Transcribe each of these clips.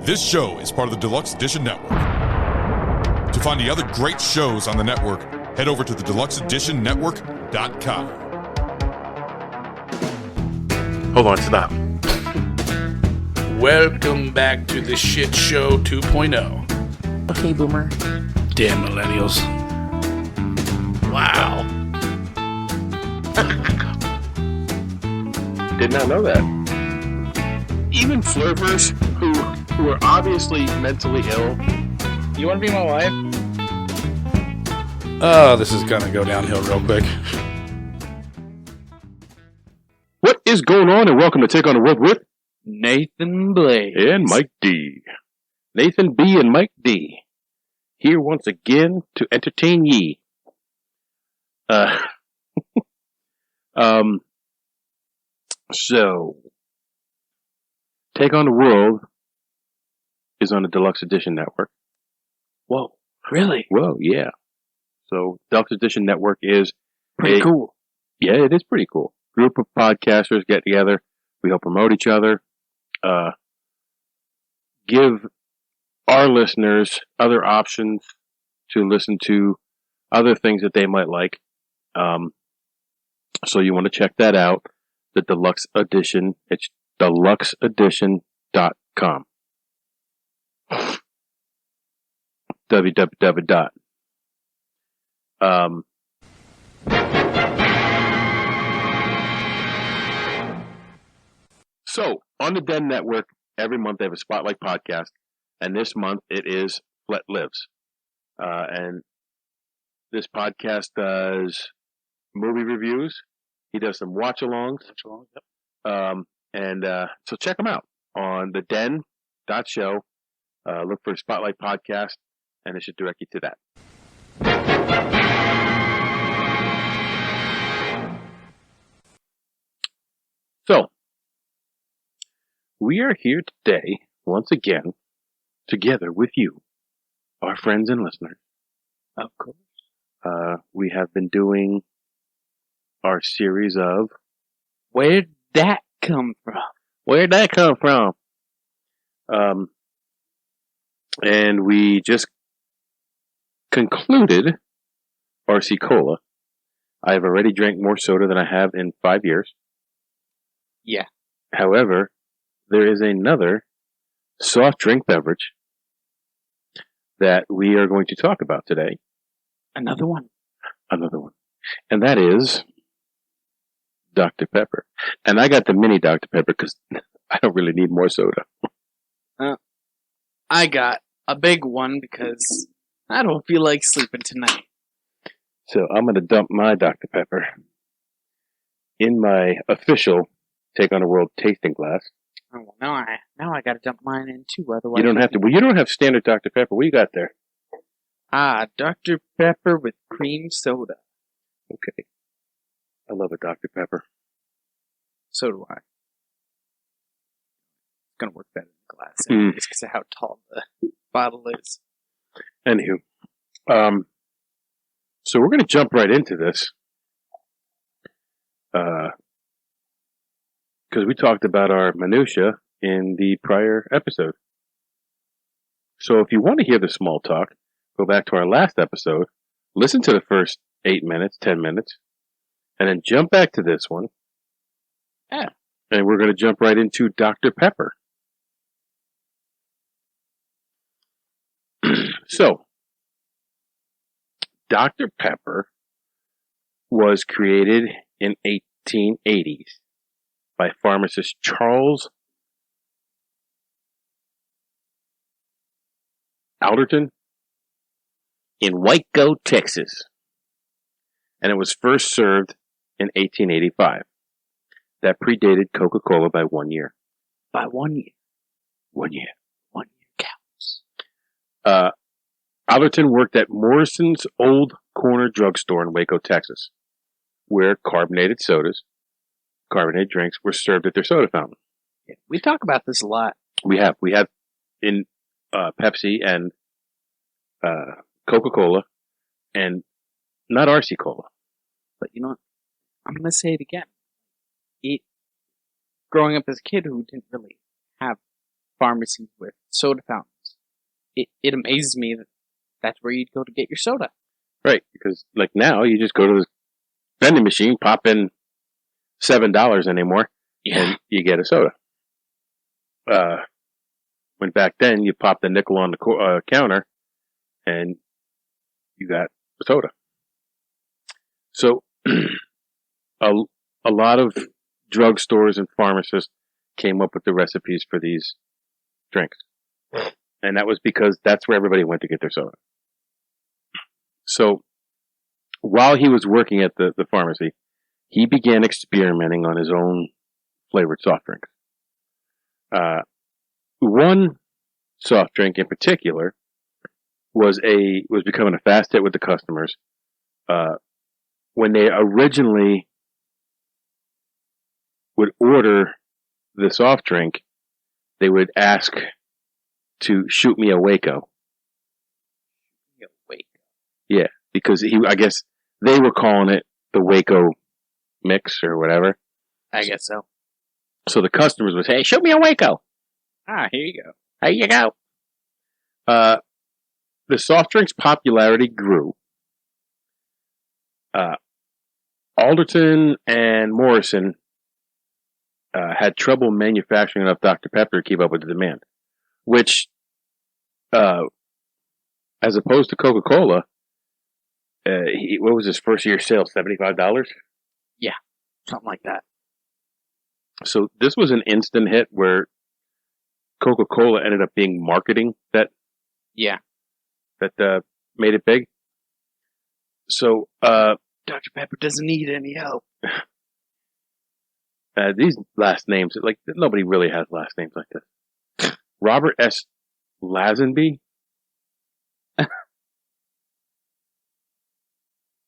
This show is part of the Deluxe Edition Network. To find the other great shows on the network, head over to the deluxeeditionnetwork.com. Hold on, stop. Welcome back to the Shit Show 2.0. Okay, Boomer. Damn millennials. Wow. Did not know that. Even flirters who are obviously mentally ill. You want to be my wife? Oh, this is gonna go downhill real quick. What is going on, and welcome to Take on the World with Nathan Blake. and Mike D. Nathan B. and Mike D. Here once again to entertain ye. So, Take on the World is on the Deluxe Edition Network. Whoa, really? Whoa, yeah. So, Deluxe Edition Network is Pretty cool. Yeah, it is pretty cool. Group of podcasters get together. We help promote each other. Give our listeners other options to listen to other things that they might like. So you want to check that out. The Deluxe Edition. It's deluxeedition.com. www. So, on the Den Network, every month they have a Spotlight podcast, and this month it is Flet Lives. And this podcast does movie reviews. He does some watch-alongs. So check them out on the den.show. Look for Spotlight podcast, and it should direct you to that. So, we are here today, once again, together with you, our friends and listeners. Of course. We have been doing our series of... Where'd that come from? Where'd that come from? And we just concluded RC Cola. I have already drank more soda than I have in 5 years. Yeah. However, there is another soft drink beverage that we are going to talk about today. Another one. Another one. And that is Dr. Pepper. And I got the mini Dr. Pepper because I don't really need more soda. I got a big one because I don't feel like sleeping tonight. So I'm going to dump my Dr. Pepper in my official Take on the World tasting glass. Oh, well, now I got to dump mine in too. Otherwise, You don't have to. Well, you don't have standard Dr. Pepper. What you got there? Dr. Pepper with cream soda. Okay. I love a Dr. Pepper. So do I. It's gonna work better in the glass just because of how tall the bottle is. Anywho, so we're going to jump right into this. Because we talked about our minutia in the prior episode. So if you want to hear the small talk, go back to our last episode, listen to the first 8 minutes, 10 minutes, and then jump back to this one. Yeah. And we're going to jump right into Dr. Pepper. So, Dr. Pepper was created in 1880s by pharmacist Charles Alderton in Waco, Texas. And it was first served in 1885. That predated Coca-Cola by 1 year. By 1 year. 1 year. 1 year counts. Alderton worked at Morrison's Old Corner Drugstore in Waco, Texas, where carbonated drinks were served at their soda fountain. Yeah, we talk about this a lot. We have in Pepsi and Coca-Cola, and not RC Cola. But you know what? I'm going to say it again. Growing up as a kid who didn't really have pharmacies with soda fountains. It amazes me that that's where you'd go to get your soda. Right, because like now you just go to the vending machine, pop in $7 anymore, and you get a soda. When back then you popped the nickel on the counter, and you got a soda. So a lot of drugstores and pharmacists came up with the recipes for these drinks, and that was because that's where everybody went to get their soda. So while he was working at the pharmacy, he began experimenting on his own flavored soft drinks. One soft drink in particular was becoming a fast hit with the customers. When they originally would order the soft drink, they would ask to shoot me a Waco. Yeah, because I guess they were calling it the Waco mix or whatever. I guess so. So the customers would say, "Hey, shoot me a Waco." Ah, here you go. Here you go. The soft drink's popularity grew. Alderton and Morrison had trouble manufacturing enough Dr. Pepper to keep up with the demand, which, as opposed to Coca-Cola, what was his first year sales? $75? Yeah, something like that. So this was an instant hit where Coca-Cola ended up being marketing that made it big. So Dr. Pepper doesn't need any help. These last names, like nobody really has last names like this. Robert S. Lazenby.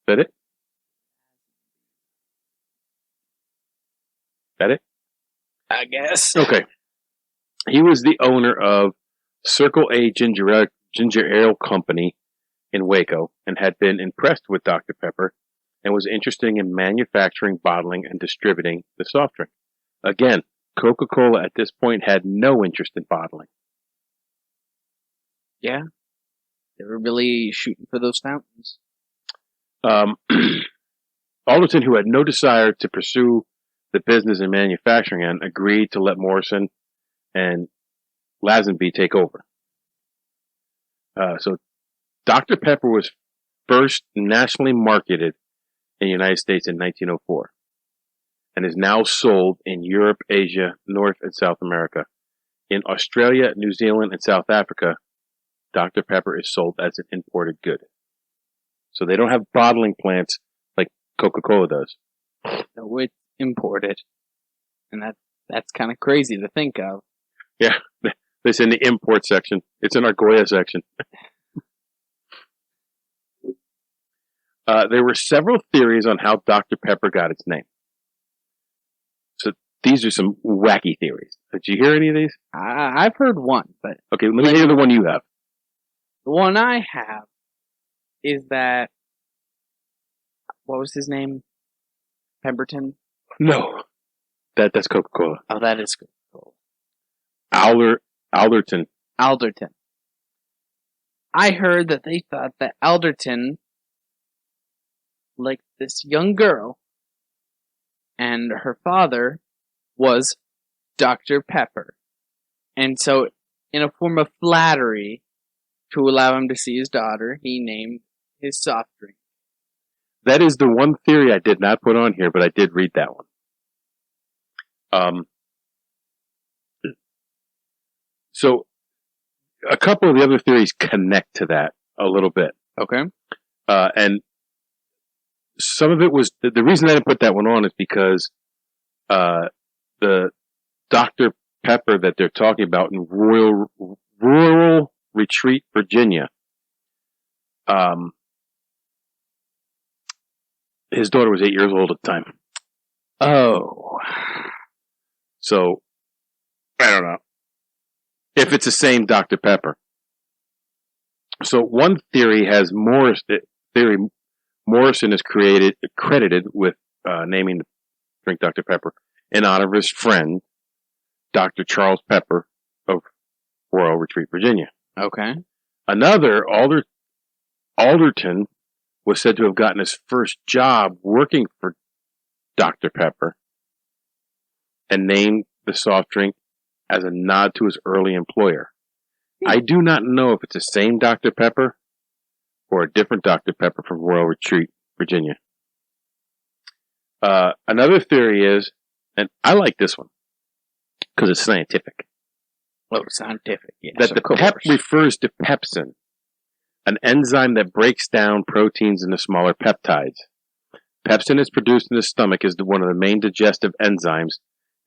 That it? That it? I guess. Okay. He was the owner of Circle A Ginger Ale Company in Waco and had been impressed with Dr. Pepper and was interested in manufacturing, bottling, and distributing the soft drink. Again, Coca-Cola at this point had no interest in bottling. Yeah. They were really shooting for those fountains. Alderton, who had no desire to pursue the business and manufacturing end, agreed to let Morrison and Lazenby take over. So Dr. Pepper was first nationally marketed in the United States in 1904 and is now sold in Europe, Asia, North and South America. In Australia, New Zealand, and South Africa, Dr. Pepper is sold as an imported good. So they don't have bottling plants like Coca-Cola does. No, it's imported. And that's kind of crazy to think of. Yeah, it's in the import section. It's in our Goya section. There were several theories on how Dr. Pepper got its name. So these are some wacky theories. Did you hear any of these? I've heard one, but... Okay, let me hear the one you have. The one I have is that... What was his name? Pemberton? No. That's Coca-Cola. Oh, that is Coca-Cola. Alderton. Alderton. I heard that they thought that Alderton liked this young girl, and her father was Dr. Pepper. And so, in a form of flattery, to allow him to see his daughter, he named his soft drink. That is the one theory I did not put on here, but I did read that one. So, a couple of the other theories connect to that a little bit. Okay. And some of it was, the reason I didn't put that one on is because the Dr. Pepper that they're talking about in rural Retreat, Virginia, his daughter was 8 years old at the time. Oh. So, I don't know if it's the same Dr. Pepper. So one theory has Morrison is credited with naming the drink Dr. Pepper in honor of his friend, Dr. Charles Pepper of Royal Retreat, Virginia. Okay. Another, Alderton, was said to have gotten his first job working for Dr. Pepper and named the soft drink as a nod to his early employer. I do not know if it's the same Dr. Pepper or a different Dr. Pepper from Royal Retreat, Virginia. Another theory is, and I like this one because it's scientific, Oh, scientific. Yes, that the pep refers to pepsin, an enzyme that breaks down proteins into smaller peptides. Pepsin is produced in the stomach as one of the main digestive enzymes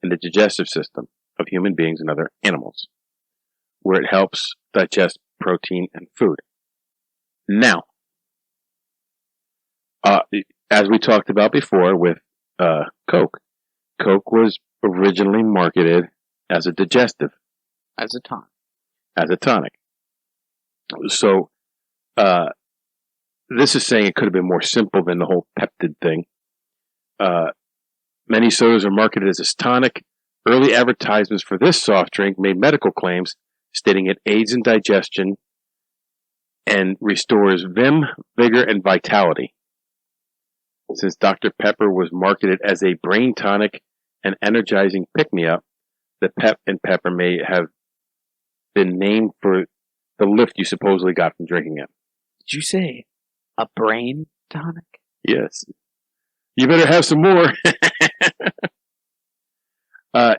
in the digestive system of human beings and other animals, where it helps digest protein and food. Now, as we talked about before with Coke, Coke was originally marketed as a digestive, as a tonic. as a tonic. So, this is saying it could have been more simple than the whole peptid thing. Many sodas are marketed as a tonic. Early advertisements for this soft drink made medical claims stating it aids in digestion and restores vim, vigor, and vitality. Since Dr. Pepper was marketed as a brain tonic and energizing pick-me-up, the pep and pepper may have been named for the lift you supposedly got from drinking it. Did you say a brain tonic? Yes. You better have some more.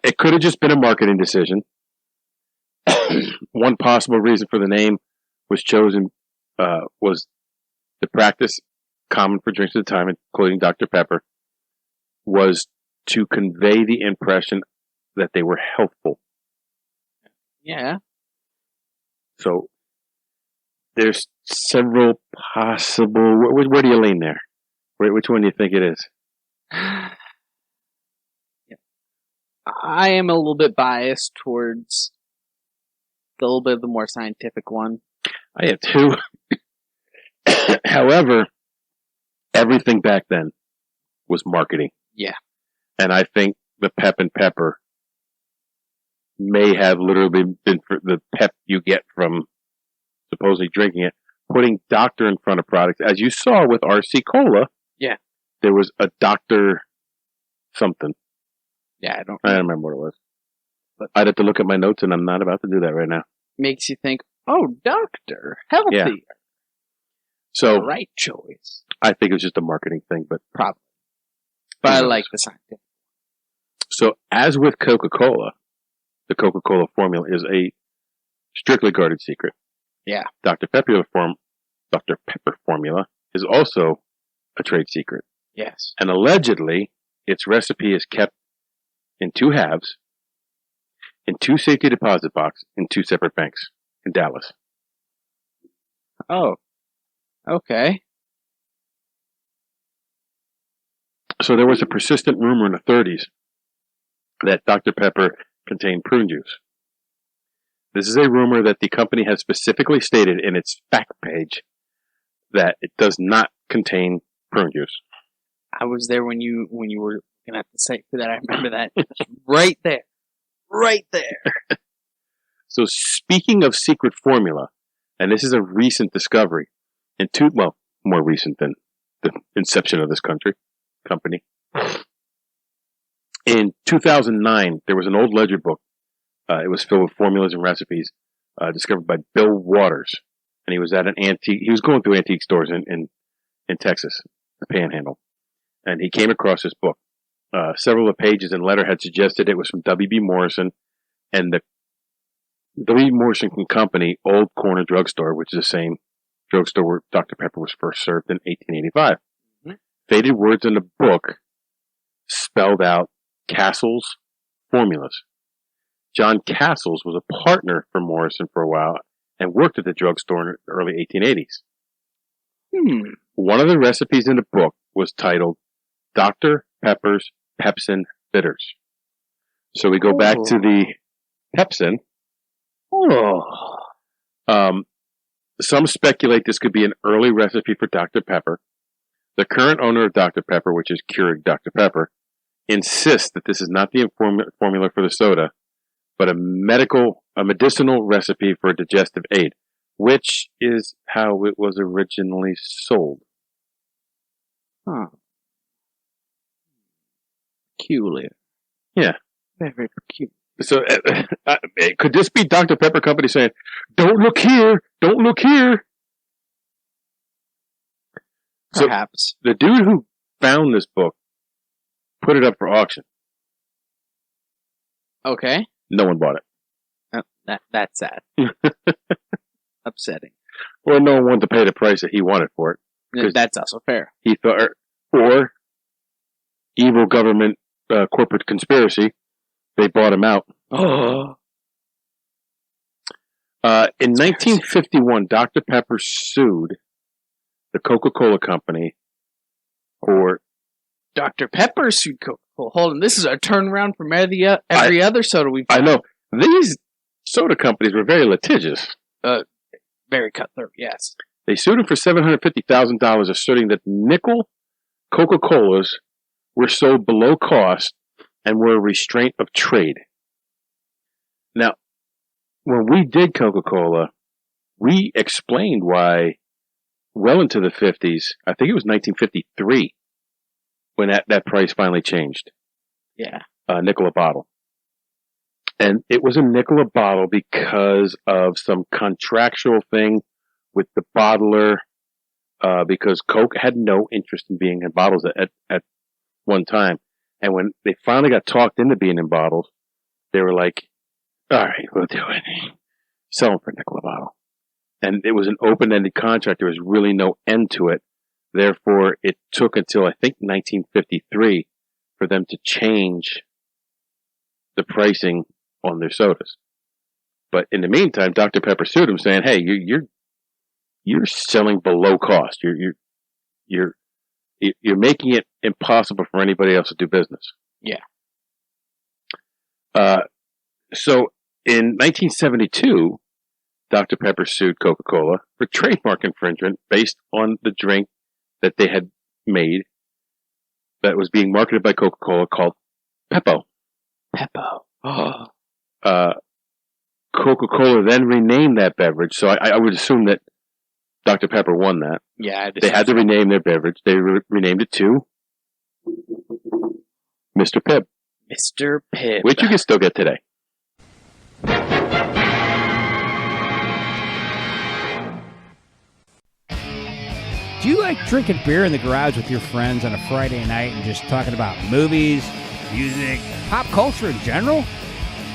It could have just been a marketing decision. One possible reason for the name was chosen was the practice common for drinks at the time, including Dr. Pepper, was to convey the impression that they were healthful. Yeah. So there's several possible. Where do you lean there? Which one do you think it is? I am a little bit biased towards a little bit of the more scientific one. I have two. However, everything back then was marketing. Yeah. And I think the pep and pepper may have literally been for the pep you get from supposedly drinking it, putting doctor in front of products. As you saw with RC Cola. Yeah. There was a Dr. something. Yeah, I don't remember what it was. But I'd have to look at my notes, and I'm not about to do that right now. Makes you think, oh, doctor, healthy. Yeah. So, right choice. I think it was just a marketing thing, but probably. But I like the scientific. So, as with Coca-Cola, the Coca-Cola formula is a strictly guarded secret. Yeah. Dr. Pepper formula is also a trade secret. Yes. And allegedly, its recipe is kept in 2 halves, in 2 safety deposit boxes, in 2 separate banks in Dallas. Oh. Okay. So there was a persistent rumor in the 30s that Dr. Pepper contained prune juice. This is a rumor that the company has specifically stated in its fact page that it does not contain prune juice. I was there when you were looking at the site for that. I remember that. Right there. Right there. So speaking of secret formula, and this is a recent discovery, more recent than the inception of this company. In 2009, there was an old ledger book. It was filled with formulas and recipes, discovered by Bill Waters, and he was at he was going through antique stores in Texas, the Panhandle, and he came across this book. Several of the pages and letter had suggested it was from W.B. Morrison and the W.B. Morrison Company Old Corner Drugstore, which is the same drugstore where Dr. Pepper was first served in 1885. Mm-hmm. Faded words in the book spelled out Castle's formulas. John Castles was a partner for Morrison for a while and worked at the drugstore in the early 1880s. One of the recipes in the book was titled Dr. Pepper's Pepsin Bitters. So we go back to the Pepsin. Some speculate this could be an early recipe for Dr. Pepper. The current owner of Dr. Pepper, which is Keurig Dr. Pepper, insists that this is not the formula for the soda, but a medical a medicinal recipe for digestive aid, which is how it was originally sold. Huh. Peculiar. Yeah. Very, very peculiar. So, could this be Dr. Pepper Company saying, "Don't look here, don't look here"? So, Perhaps. the dude who found this book put it up for auction. Okay. No one bought it. That's sad. Upsetting. Or no one wanted to pay the price that he wanted for it. That's also fair. He thought, or evil government corporate conspiracy, they bought him out. Oh. In 1951, Dr. Pepper sued the Coca-Cola Company for... Dr. Pepper sued Coca-Cola. Hold on, this is a turnaround from every other soda we've I had. know. These soda companies were very litigious. Very cutthroat, yes. They sued him for $750,000, asserting that nickel Coca-Colas were sold below cost and were a restraint of trade. Now, when we did Coca-Cola, we explained why well into the 50s, I think it was 1953, when that price finally changed. Yeah. Nickel a bottle. And it was a nickel a bottle because of some contractual thing with the bottler, because Coke had no interest in being in bottles at one time. And when they finally got talked into being in bottles, they were like, all right, we'll do it. Sell them for a nickel a bottle. And it was an open-ended contract. There was really no end to it. Therefore, it took until, I think, 1953 for them to change the pricing on their sodas. But in the meantime, Dr. Pepper sued him, saying, "Hey, you're selling below cost. You're making it impossible for anybody else to do business." Yeah. So in 1972, Dr. Pepper sued Coca-Cola for trademark infringement based on the drink that they had made that was being marketed by Coca-Cola called Peppo. Peppo. Oh. Coca-Cola then renamed that beverage, so I would assume that Dr. Pepper won that. Yeah, They had to rename their beverage. They renamed it to Mr. Pibb, Mr. Pibb. which you can still get today. Do you like drinking beer in the garage with your friends on a Friday night and just talking about movies, music, pop culture in general?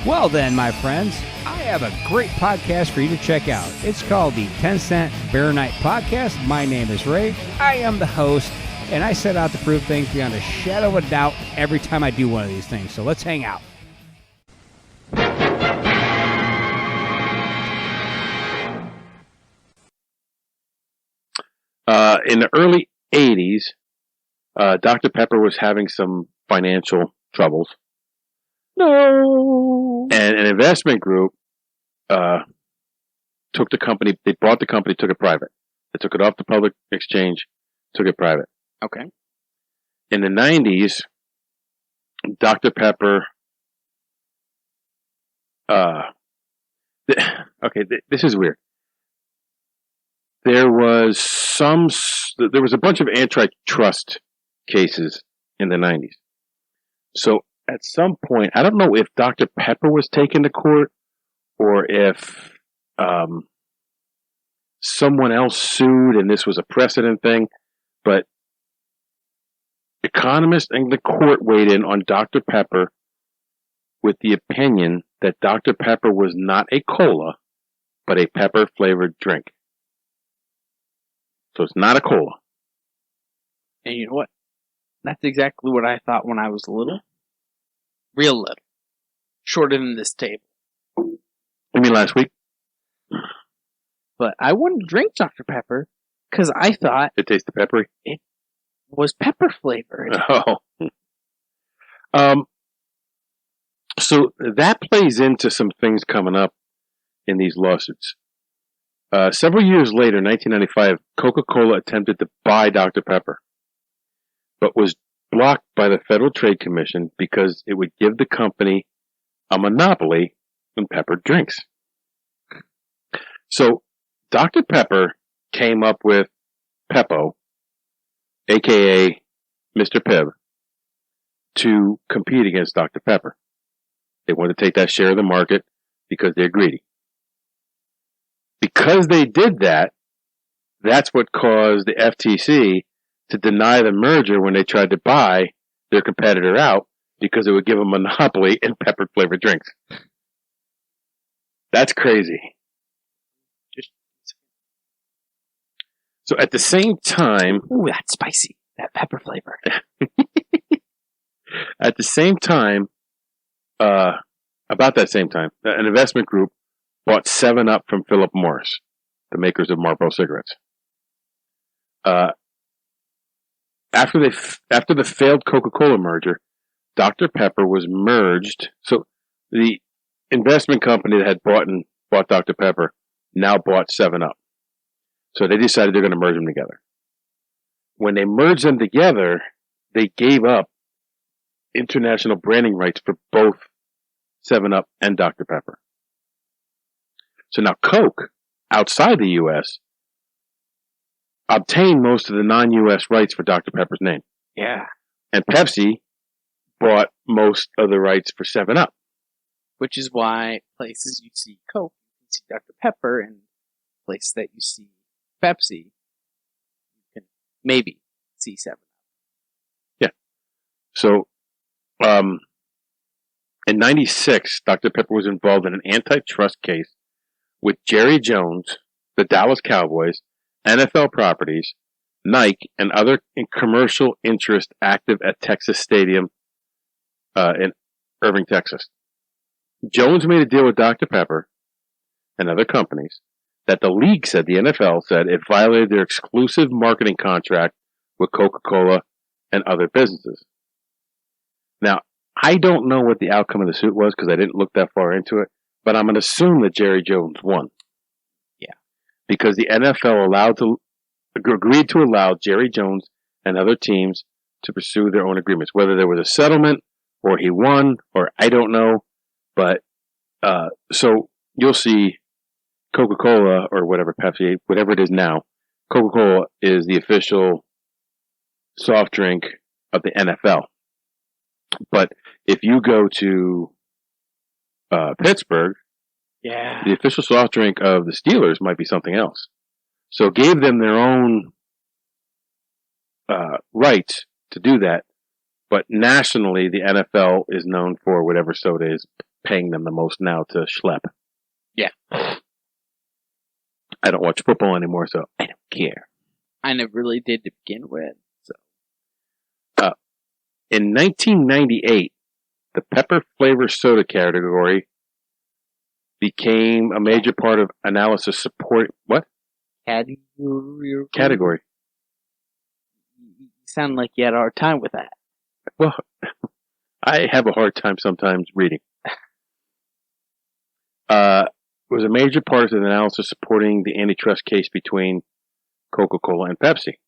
Well then, my friends, I have a great podcast for you to check out. It's called the 10 Cent Beer Night Podcast. My name is Ray. I am the host, and I set out to prove things beyond a shadow of a doubt every time I do one of these things. So let's hang out. In the early 80s, Dr. Pepper was having some financial troubles. No. And an investment group took the company, they bought the company, took it private. They took it off the public exchange, took it private. Okay. In the 90s, Dr. Pepper, this is weird. There was a bunch of antitrust cases in the 90s. So at some point, I don't know if Dr. Pepper was taken to court or if someone else sued and this was a precedent thing, but economists and the court weighed in on Dr. Pepper with the opinion that Dr. Pepper was not a cola, but a pepper-flavored drink. So it's not a cola. And you know what? That's exactly what I thought when I was little. Real little. Shorter than this table. You mean last week? But I wouldn't drink Dr. Pepper because I thought It tasted peppery? it was pepper flavored. Oh. So that plays into some things coming up in these lawsuits. Several years later, 1995, Coca-Cola attempted to buy Dr. Pepper, but was blocked by the Federal Trade Commission because it would give the company a monopoly and peppered drinks. So Dr. Pepper came up with Peppo, aka Mr. Pibb, to compete against Dr. Pepper. They wanted to take that share of the market because they're greedy. Because they did that, that's what caused the FTC to deny the merger when they tried to buy their competitor out, because it would give a monopoly in pepper flavored drinks. That's crazy. So at the same time, Ooh, that's spicy. That pepper flavor. at the same time, about that same time, an investment group bought 7-Up from Philip Morris, the makers of Marlboro cigarettes. After the failed Coca-Cola merger, Dr. Pepper was merged. So the investment company that had bought Dr. Pepper now bought 7-Up. So they decided they're going to merge them together. When they merged them together, they gave up international branding rights for both 7-Up and Dr. Pepper. So now Coke, outside the U.S., obtained most of the non-U.S. rights for Dr. Pepper's name. Yeah. And Pepsi bought most of the rights for 7-Up. Which is why places you see Coke, you see Dr. Pepper, and places that you see Pepsi, you can maybe see 7-Up. Yeah. So, in 96, Dr. Pepper was involved in an antitrust case with Jerry Jones, the Dallas Cowboys, NFL Properties, Nike, and other commercial interests active at Texas Stadium in Irving, Texas. Jones made a deal with Dr. Pepper and other companies that the league said, the NFL said, it violated their exclusive marketing contract with Coca-Cola and other businesses. Now, I don't know what the outcome of the suit was because I didn't look that far into it, but I'm going to assume that Jerry Jones won. Yeah. Because the NFL agreed to allow Jerry Jones and other teams to pursue their own agreements. Whether there was a settlement or he won, or I don't know. But so you'll see Coca-Cola or whatever, Pepsi, whatever it is now, Coca-Cola is the official soft drink of the NFL. But if you go to Pittsburgh, yeah, the official soft drink of the Steelers might be something else. So it gave them their own rights to do that. But nationally, the NFL is known for whatever soda is paying them the most now to schlep. Yeah. I don't watch football anymore, so I don't care. I never really did to begin with. So, in 1998, the pepper flavor soda category became a major part of analysis support. What? Category. You sound like you had a hard time with that. Well, I have a hard time sometimes reading. It was a major part of the analysis supporting the antitrust case between Coca-Cola and Pepsi.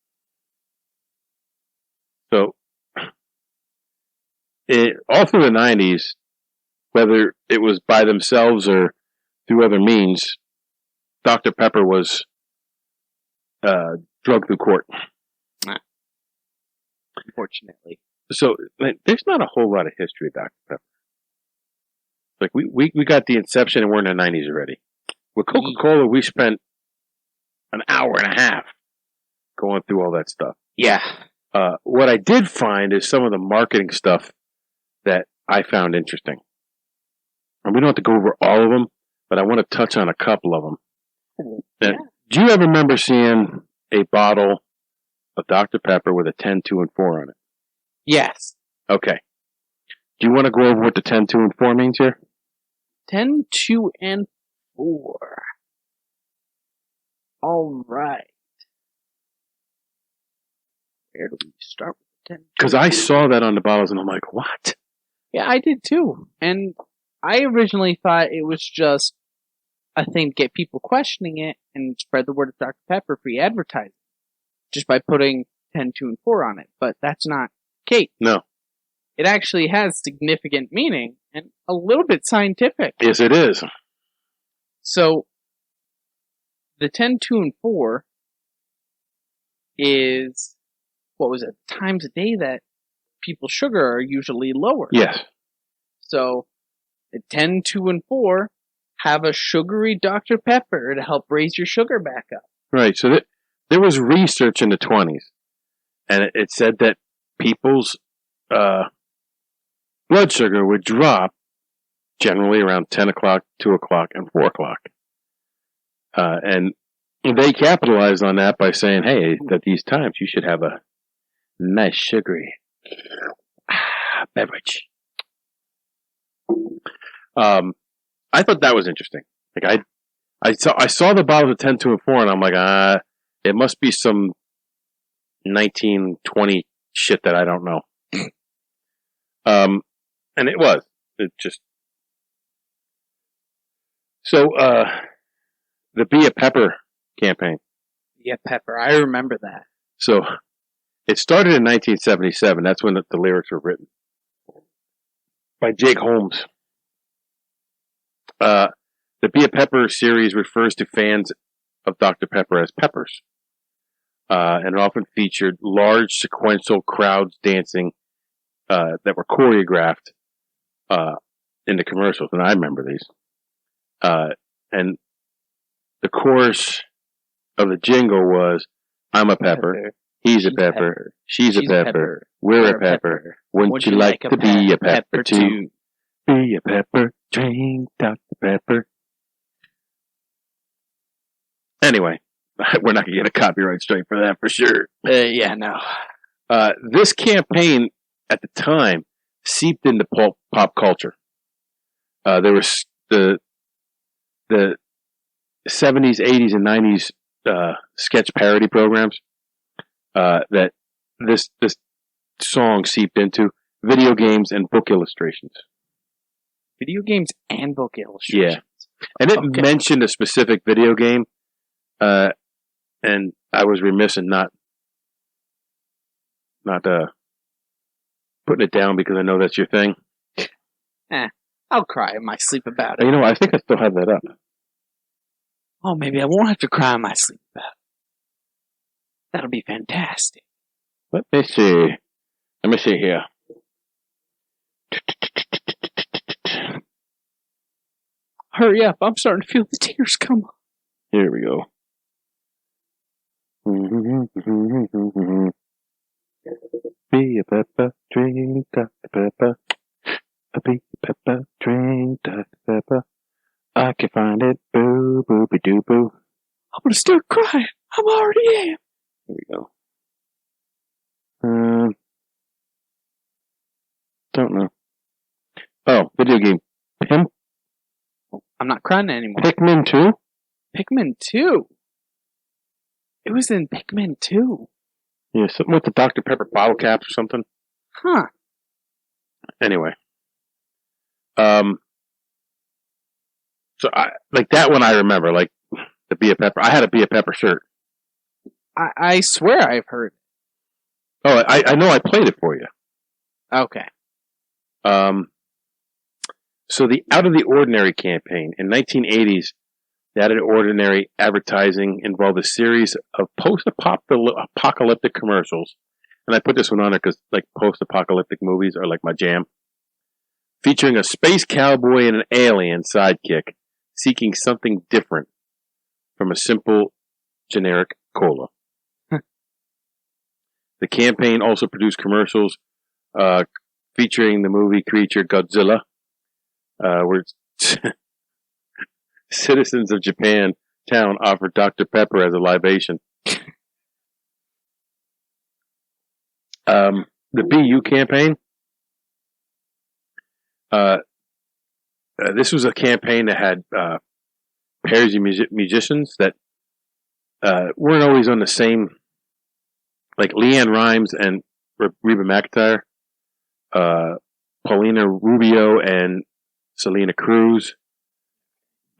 So, all through the 90s, whether it was by themselves or through other means, Dr. Pepper was drugged through court. Unfortunately. So, there's not a whole lot of history of Dr. Pepper. Like, we got the inception and we're in the 90s already. With Coca-Cola, we spent an hour and a half going through all that stuff. Yeah. What I did find is some of the marketing stuff that I found interesting. And we don't have to go over all of them, but I want to touch on a couple of them. Yeah. Do you ever remember seeing a bottle of Dr. Pepper with a 10, 2, and 4 on it? Yes. Okay. Do you want to go over what the 10, 2, and 4 means here? 10, 2, and 4. All right. Where do we start with 10? Because I saw that on the bottles and I'm like, what? Yeah, I did too. And I originally thought it was just a thing to get people questioning it and spread the word of Dr. Pepper free advertising. Just by putting 10, 2, and 4 on it. But that's not the case. No. It actually has significant meaning, and a little bit scientific. Yes, it is. So, the 10, 2, and 4 is, what was it, times a day that people's sugar are usually lower. Yes. So, the 10, 2, and 4 have a sugary Dr. Pepper to help raise your sugar back up. Right. So there was research in the 20s, and it said that people's blood sugar would drop generally around 10 o'clock, 2 o'clock, and 4 o'clock. And they capitalized on that by saying, hey, at these times you should have a nice sugary beverage. I thought that was interesting. Like I saw the bottles of 10, 2, and 4, and I'm like, it must be some 1920 shit that I don't know. And it was. It just so the Be a Pepper campaign. Yeah, Pepper. I remember that. So it started in 1977. That's when the lyrics were written by Jake Holmes. The Be a Pepper series refers to fans of Dr. Pepper as Peppers. And it often featured large sequential crowds dancing that were choreographed in the commercials. And I remember these. And the chorus of the jingle was, I'm a pepper, he's a pepper, she's a pepper, we're a pepper. Wouldn't you like to be a pepper too? Be a pepper, drink Dr. Pepper. Anyway, we're not going to get a copyright strike for that for sure. Yeah, no. This campaign at the time seeped into pop culture. There was the 70s, 80s, and 90s sketch parody programs that this song seeped into. Video games and book illustrations. Video games and book illustrations. Yeah. And it mentioned a specific video game, and I was remiss in not putting it down because I know that's your thing. I'll cry in my sleep about it. You know, I think I still have that up. Oh, maybe I won't have to cry in my sleep about it. That'll be fantastic. Let me see here. Hurry up, I'm starting to feel the tears come. Here we go. Be a pepper, drink Dr. Pepper. Be a pepper, drink Dr. Pepper. I can find it, boo, boo, doo, boo. I'm gonna start crying. I'm already am. Here we go. Don't know. Oh, video game. I'm not crying anymore. Pikmin 2? Pikmin 2? It was in Pikmin 2. Yeah, something with the Dr. Pepper bottle caps or something. Huh. Anyway. So like that one I remember, like the Be a Pepper. I had a Be a Pepper shirt. I swear I've heard. Oh, I know I played it for you. Okay. So the Out of the Ordinary campaign in 1980s, the Out of the Ordinary advertising involved a series of post-apocalyptic commercials. And I put this one on it because like post-apocalyptic movies are like my jam. Featuring a space cowboy and an alien sidekick seeking something different from a simple generic cola. The campaign also produced commercials featuring the movie creature Godzilla, where citizens of Japan town offered Dr. Pepper as a libation. The BU campaign. This was a campaign that had pairs of musicians that weren't always on the same, like Leanne Rimes and Reba McEntire, Paulina Rubio and Selena Cruz,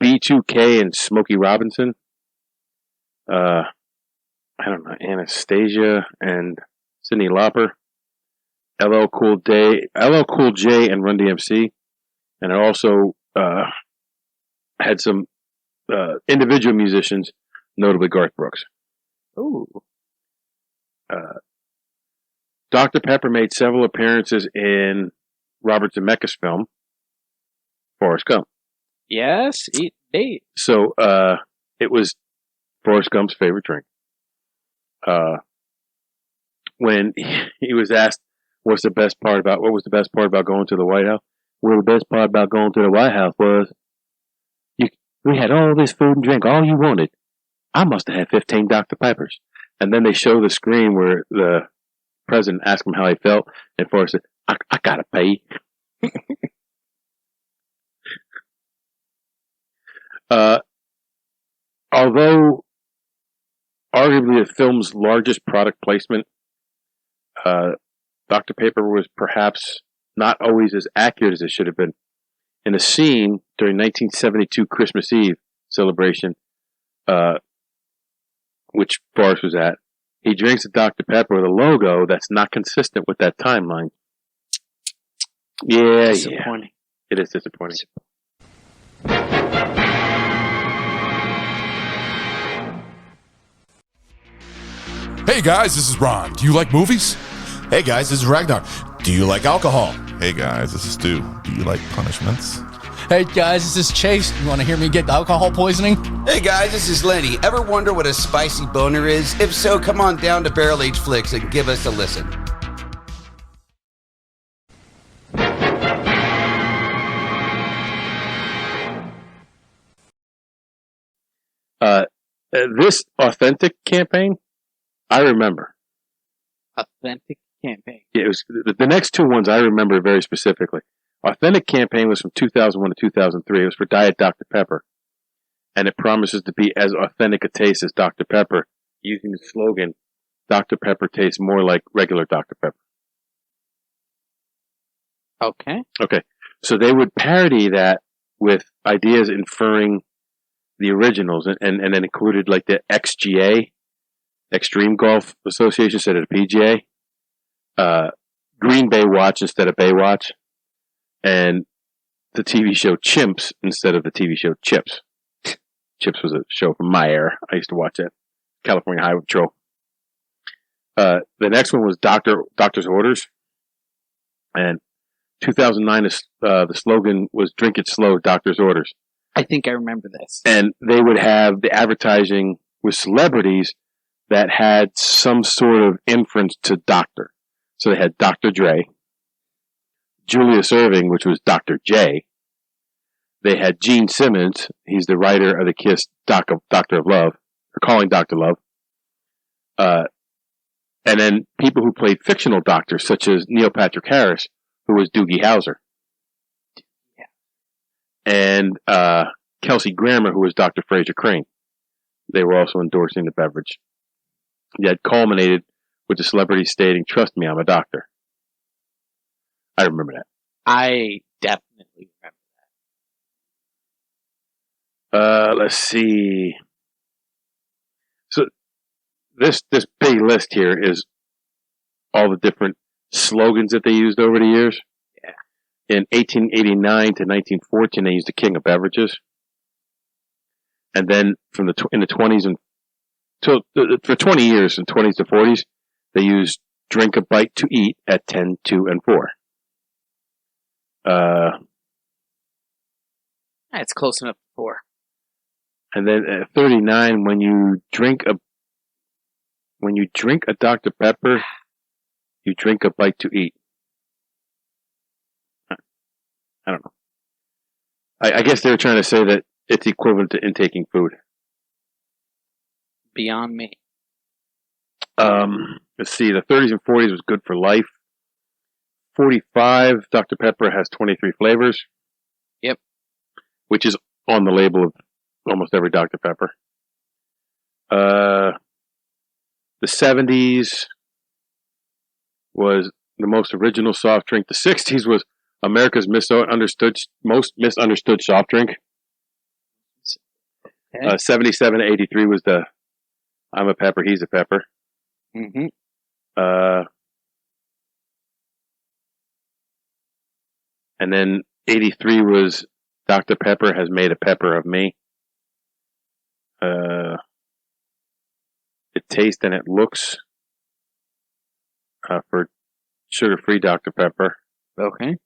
B2K and Smokey Robinson, I don't know, Anastasia and Cyndi Lauper, LL Cool J and Run DMC, And it also had some individual musicians, notably Garth Brooks. Ooh. Dr. Pepper made several appearances in Robert Zemeckis' film, Forrest Gump. Yes, it did. So it was Forrest Gump's favorite drink. When he was asked what was the best part about going to the White House? Well, the best part about going to the White House was we had all this food and drink, all you wanted. I must have had 15 Dr. Peppers. And then they show the screen where the president asked him how he felt, and Forrest said, I gotta pay. Although arguably the film's largest product placement, Dr. Pepper was perhaps not always as accurate as it should have been. In a scene during 1972 Christmas Eve celebration, which Forrest was at, he drinks a Dr. Pepper with a logo that's not consistent with that timeline. Yeah, Disappointing. It is disappointing. Hey guys, this is Ron. Do you like movies? Hey guys, this is Ragnar. Do you like alcohol? Hey guys, this is Stu. Do you like punishments? Hey guys, this is Chase. You want to hear me get alcohol poisoning? Hey guys, this is Lenny. Ever wonder what a spicy boner is? If so, come on down to Barrel Age Flicks and give us a listen. This Authentic campaign, I remember. Authentic campaign. It was the next two ones I remember very specifically. Authentic campaign was from 2001 to 2003. It was for Diet Dr. Pepper, and it promises to be as authentic a taste as Dr. Pepper, using the slogan, Dr. Pepper tastes more like regular Dr. Pepper. Okay. Okay. So they would parody that with ideas inferring the originals, and then included like the XGA, Extreme Golf Association instead of the PGA, Green Bay Watch instead of Baywatch, and the TV show Chimps instead of the TV show Chips. Chips was a show from my era. I used to watch that. California Highway Patrol. The next one was Doctor's Orders. And 2009, the slogan was Drink It Slow, Doctor's Orders. I think I remember this. And they would have the advertising with celebrities that had some sort of inference to doctor. So they had Dr. Dre, Julius Erving, which was Dr. J. They had Gene Simmons. He's the writer of the Kiss Doctor of Love, or Calling Dr. Love. And then people who played fictional doctors, such as Neil Patrick Harris, who was Doogie Howser. And Kelsey Grammer, who was Dr. Fraser Crane. They were also endorsing the beverage. That culminated with the celebrity stating, "Trust me, I'm a doctor." I remember that. I definitely remember Let's see. So this big list here is all the different slogans that they used over the years. Yeah. In 1889 to 1914, they used the King of Beverages. And then from in the 20s and for 20 years, from 20s to 40s, they used Drink a Bite to Eat at 10, 2, and 4. that. It's close enough to 4. And then at 39, when you drink a Dr. Pepper, you drink a bite to eat. I don't know. I guess they were trying to say that it's equivalent to intaking food. Beyond me. Let's see. The 30s and 40s was good for life. 45, Dr. Pepper has 23 flavors. Yep. Which is on the label of almost every Dr. Pepper. The 70s was the most original soft drink. The 60s was America's most misunderstood soft drink. Okay. 77 to 83 was the I'm a pepper, he's a pepper. Mm-hmm. And then '83 was Dr. Pepper has made a pepper of me. It tastes and it looks for sugar-free Dr. Pepper. Okay.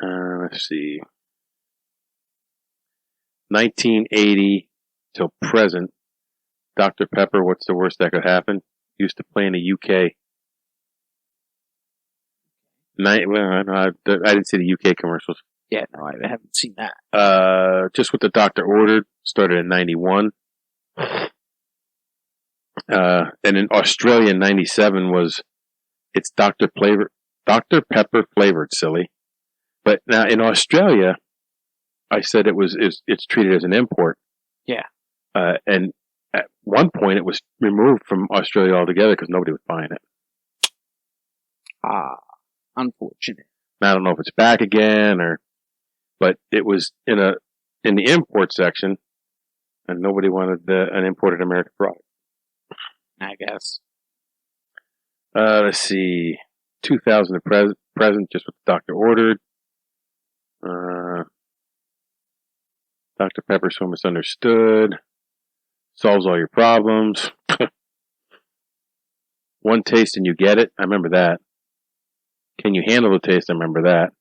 Let's see. 1980 till present, Dr. Pepper, what's the worst that could happen? Used to play in the UK. I didn't see the UK commercials. Yeah, no, I haven't seen that. Just what the doctor ordered, started in 91. And in Australia in 97 it's Dr. Pepper flavored, silly. But now in Australia, I said it's treated as an import. Yeah. And at one point it was removed from Australia altogether because nobody was buying it. Unfortunate. I don't know if it's back again but it was in the import section and nobody wanted an imported American product. I guess. Let's see. 2000 to present, just what the doctor ordered. Dr. Pepper so misunderstood. Solves all your problems. One taste and you get it. I remember that. Can you handle the taste? I remember that.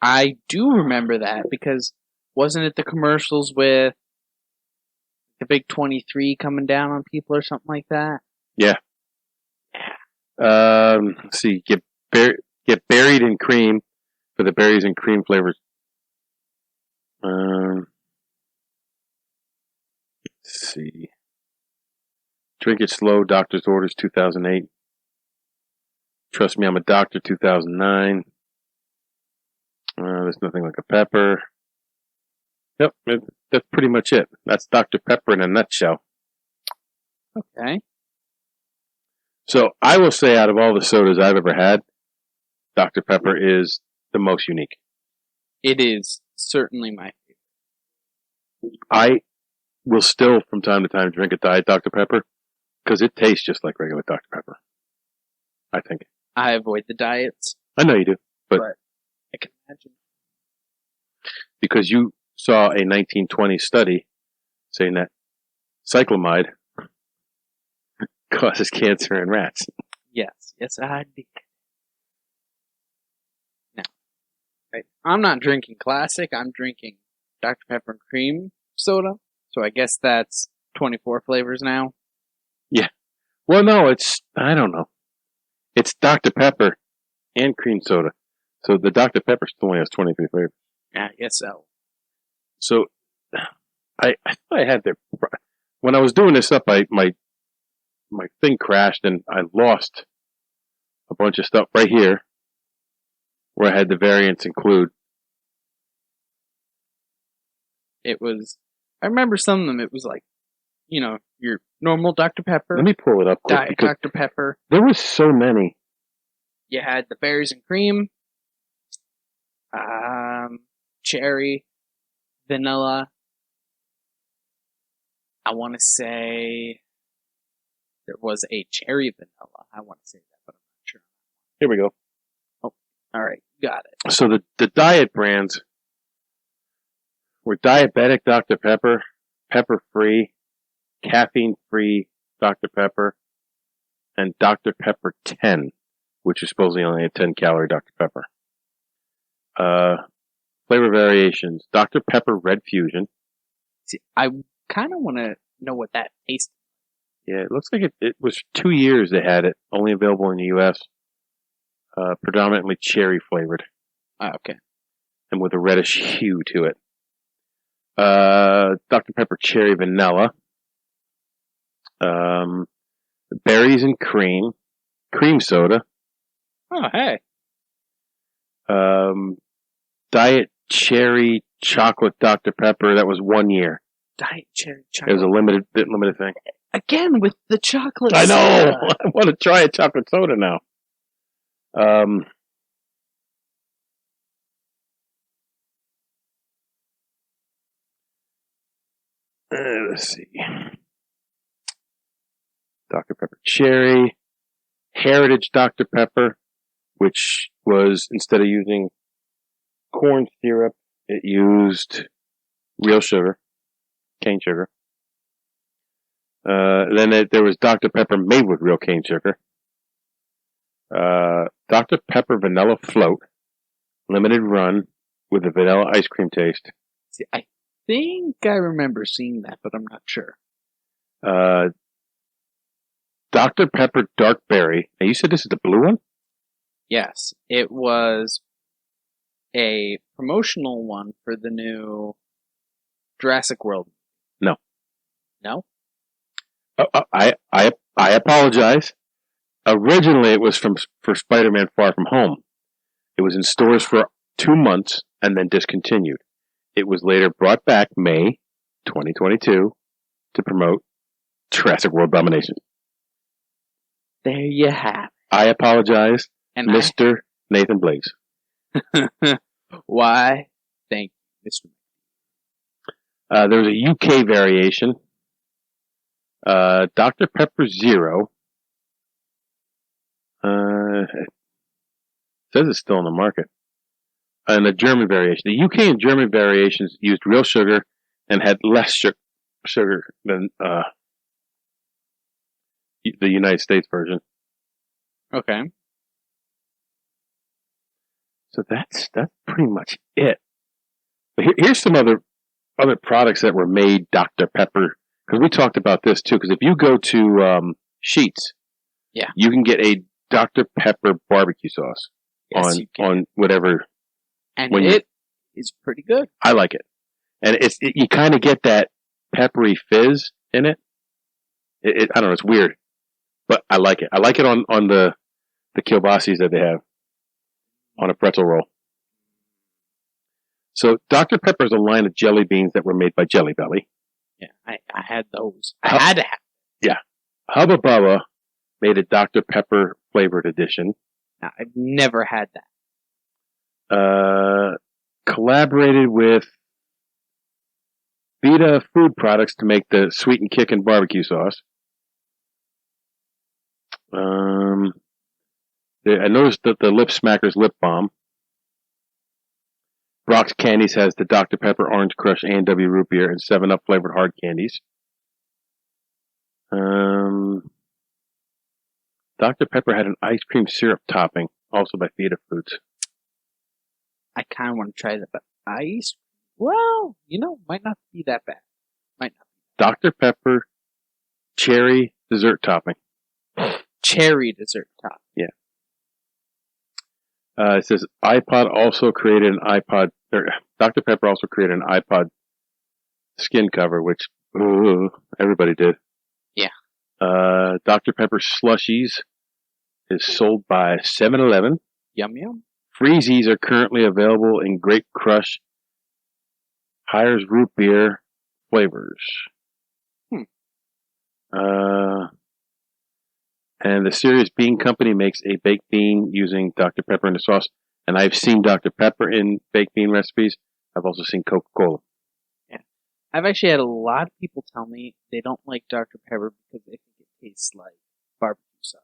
I do remember that because wasn't it the commercials with the big 23 coming down on people or something like that? Yeah. Let's see. Get buried in cream for the berries and cream flavors. Let's see. Drink it slow. Doctor's orders 2008. Trust me, I'm a doctor 2009. There's nothing like a pepper. Yep, that's pretty much it. That's Dr. Pepper in a nutshell. Okay. So I will say out of all the sodas I've ever had, Dr. Pepper is the most unique. It is certainly my favorite. I will still from time to time drink a Diet Dr. Pepper because it tastes just like regular Dr. Pepper. I think. I avoid the diets. I know you do, but I can imagine. Because you saw a 1920 study saying that cyclamide causes cancer in rats. Yes, I did. Now, right. I'm not drinking classic. I'm drinking Dr. Pepper and cream soda. So I guess that's 24 flavors now. Yeah. Well, no, I don't know. It's Dr. Pepper and cream soda. So the Dr. Pepper still only has 23 flavors. Yeah, I guess so. So I thought I had when I was doing this up, my thing crashed and I lost a bunch of stuff right here where I had the variants include. I remember some of them, it was like, your normal Dr. Pepper. Let me pull it up quick. Diet Dr. Pepper. There were so many. You had the berries and cream, cherry, vanilla. I want to say there was a cherry vanilla. I want to say that, but I'm not sure. Here we go. Oh, all right, got it. So the diet brands were diabetic Dr. Pepper, pepper-free, caffeine-free Dr. Pepper, and Dr. Pepper 10, which is supposedly only a 10-calorie Dr. Pepper. Flavor variations: Dr. Pepper Red Fusion. See, I kind of want to know what that tastes. Yeah, it looks like it was 2 years they had it, only available in the U.S. Predominantly cherry flavored. Okay. And with a reddish hue to it. Dr. Pepper Cherry Vanilla. Berries and cream soda. Oh, hey. Diet Cherry Chocolate Dr. Pepper. That was 1 year. Diet Cherry It Chocolate. was a limited thing. Again with the chocolate I know. soda. I want to try a chocolate soda now. Let's see. Dr. Pepper Cherry. Heritage Dr. Pepper, which was, instead of using corn syrup, It used real sugar, cane sugar. Then there was Dr. Pepper made with real cane sugar. Dr. Pepper Vanilla Float, limited run with a vanilla ice cream taste. See, I think I remember seeing that, but I'm not sure. Dr. Pepper Dark Berry. Now you said this is the blue one? Yes, it was a promotional one for the new Jurassic World. No. No? I apologize. Originally, it was for Spider-Man Far From Home. It was in stores for 2 months and then discontinued. It was later brought back May 2022 to promote Jurassic World Domination. There you have it. I apologize, And Mr. Nathan Blaze. Why? Thank you, Mr. There was a UK variation. Dr. Pepper Zero. It says it's still in the market. And the German variation. The UK and German variations used real sugar and had less sugar than the United States version. Okay. So that's pretty much it. But here's some other products that were made Dr. Pepper, because we talked about this too. Because if you go to Sheetz, yeah, you can get a Dr. Pepper barbecue sauce on whatever, and it is pretty good. I like it, and you kind of get that peppery fizz in it. I don't know, it's weird, but I like it. I like it on the kielbasis that they have on a pretzel roll. So Dr. Pepper is a line of jelly beans that were made by Jelly Belly. Yeah, I had those. I had to have. Yeah. Hubba Bubba made a Dr. Pepper flavored edition. Now, I've never had that. Collaborated with Vita Food Products to make the Sweet and Kickin' barbecue sauce. I noticed that the Lip Smackers lip balm. Brock's Candies has the Dr. Pepper Orange Crush A&W Root Beer and 7-Up flavored hard candies. Dr. Pepper had an ice cream syrup topping, also by Vita Foods. I kind of want to try that, but ice? Well, might not be that bad. Might not. Dr. Pepper cherry dessert topping. Cherry dessert topping. Yeah. It says Dr. Pepper also created an iPod skin cover, which everybody did. Yeah. Dr. Pepper slushies is sold by 7-Eleven. Yum yum. Freezies are currently available in Great Crush, Hires Root Beer flavors. And the Serious Bean Company makes a baked bean using Dr. Pepper in the sauce. And I've seen Dr. Pepper in baked bean recipes. I've also seen Coca-Cola. Yeah. I've actually had a lot of people tell me they don't like Dr. Pepper because they think it tastes like barbecue sauce.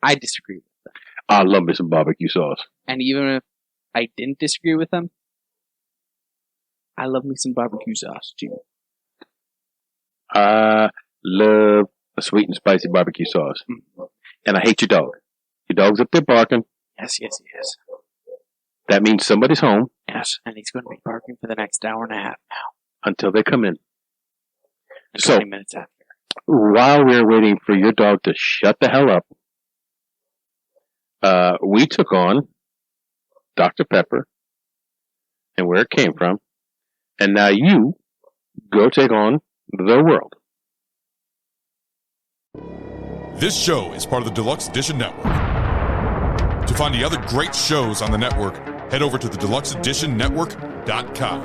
I disagree with them. I love me some barbecue sauce. And even if I didn't disagree with them, I love me some barbecue sauce too. I love a sweet and spicy barbecue sauce. Mm-hmm. And I hate your dog. Your dog's up there barking. Yes, yes, yes. That means somebody's home. Yes, and he's going to be barking for the next hour and a half now. Until they come in. And 20 minutes after. While we're waiting for your dog to shut the hell up, we took on Dr. Pepper and where it came from. And now you go take on the world. This show is part of the Deluxe Edition Network. To find the other great shows on the network, head over to the deluxeeditionnetwork.com.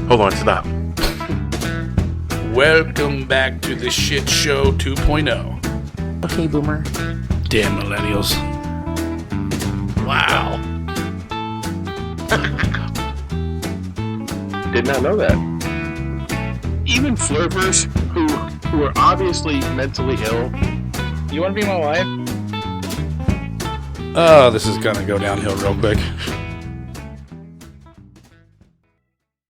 Hold on, stop. Welcome back to the Shit Show 2.0. Okay, Boomer. Damn millennials. Wow. Did not know that. Even flirters who are obviously mentally ill. You want to be my wife? Oh, this is gonna go downhill real quick.